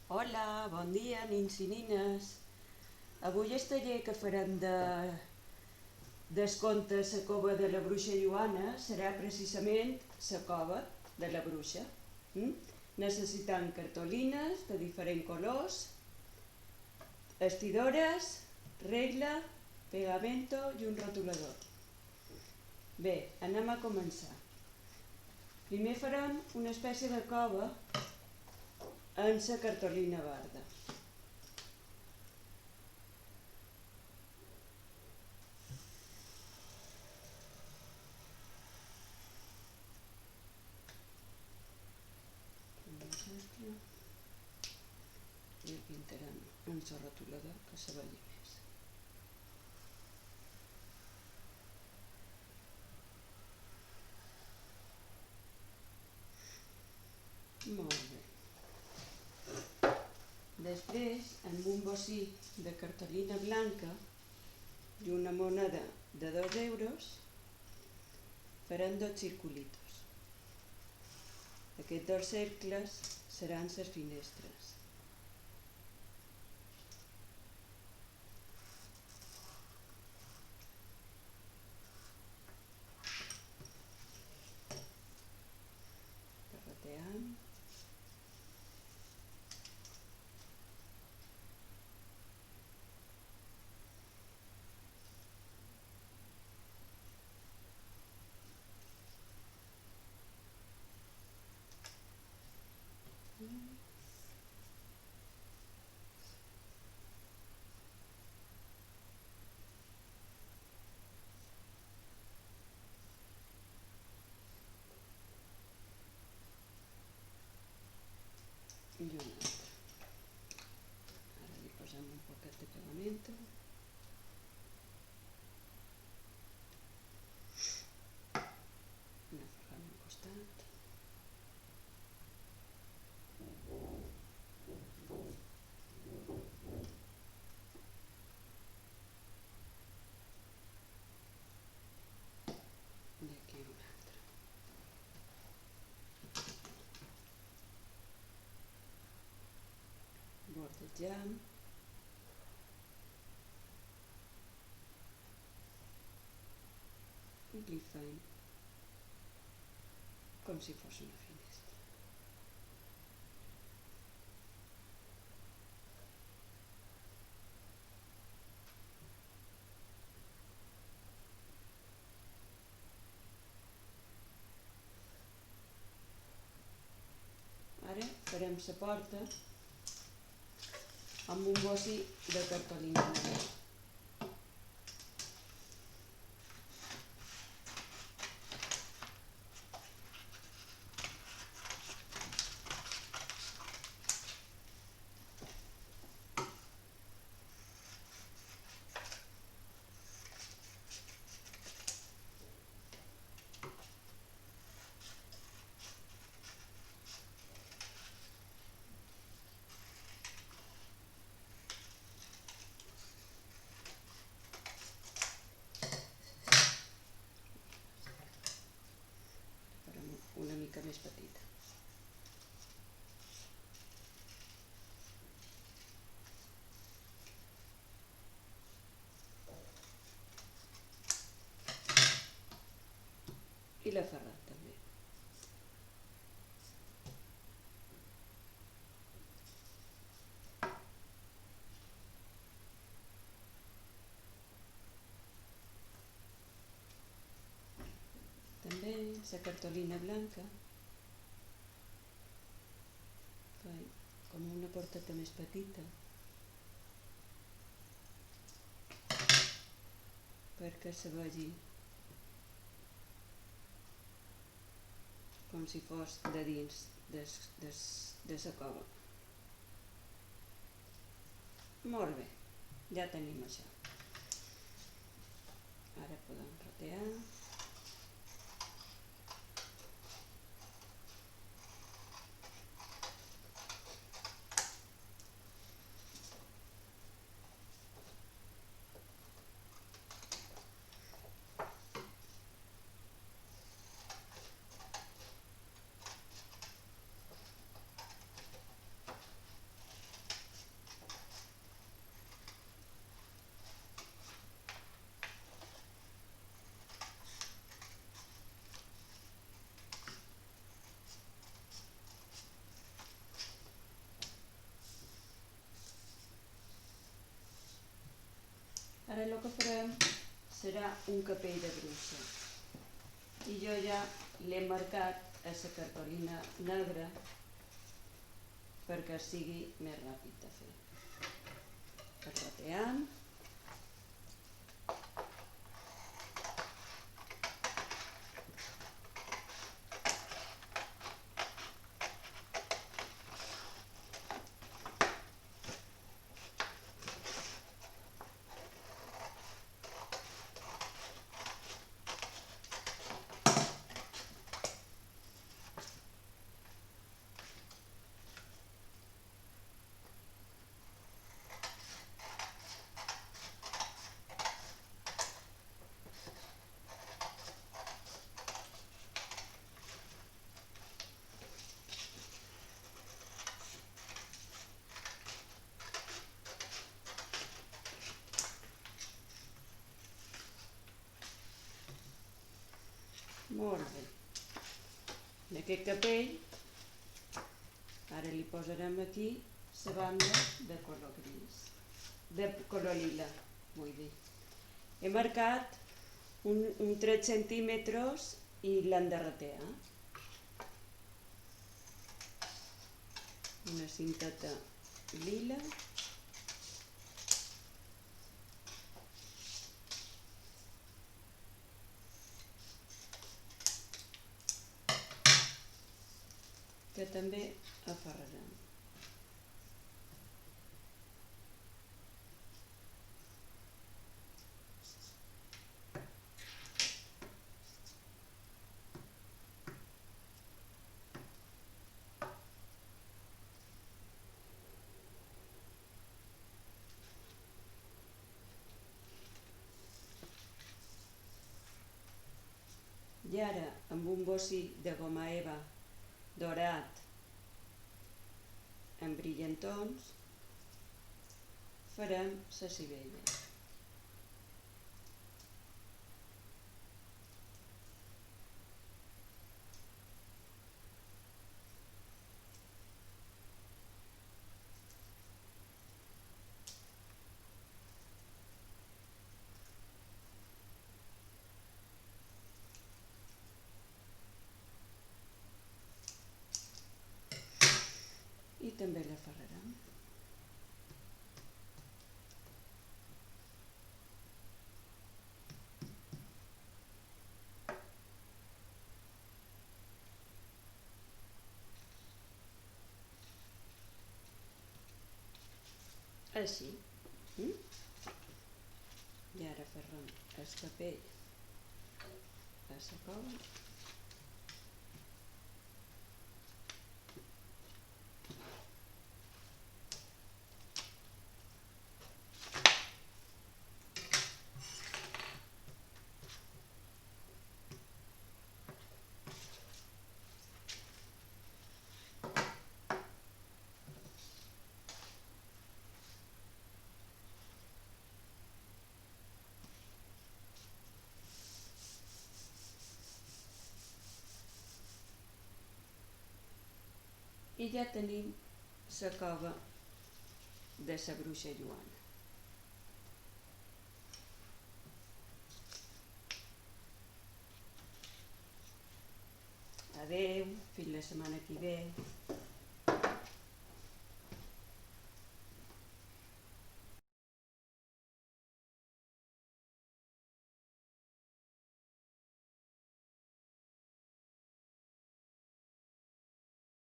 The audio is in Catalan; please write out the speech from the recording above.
Hola, bon dia, nins i nines. Avui el taller que farem del conte La cova de la bruixa Joana serà precisament la cova de la bruixa. Necessitem cartolines de diferents colors, estidores, regla, pegamento i un rotulador. Bé, anem a començar. Primer farem una espècie de cova en la cartolina verda. I el pintarem en el rotulador que se vegi més. Molt bé. Després, amb un bocí de cartolina blanca i una moneda de 2 euros, farem 2 circulitos. Aquests 2 cercles seran les finestres. Carreteant. I un altre. Ara li posem un poquet de pegamento. Una ferrada al costat. I aquí un altre. Bordejant. I li fem com si fos una finestra. Ara farem la porta amb un bocí de cartolina negra. Farem una mica més petita. I la ferrat també. També la cartolina blanca fa com una porteta més petita perquè se vegi com si fos de dins de la cova. Molt bé, ja tenim això. Ara podem rotear. un capell de bruixa. I jo ja l'he marcat a la cartolina negra perquè sigui més ràpid de fer. Carreteant. Molt bé. En aquest capell ara li posarem aquí la banda de color gris, de color lila, vull dir. He marcat un 3 centímetres i l'hem de ratear. Una cinteta lila. Que també aferrarem. I ara, amb un bocí de goma eva dorat amb brillantons, farem la sivella. I també l'aferrarem. Així. I ara aferrem el capell a la cova. I ja tenim la cova de la bruixa Joana. Adeu, fins la setmana que ve.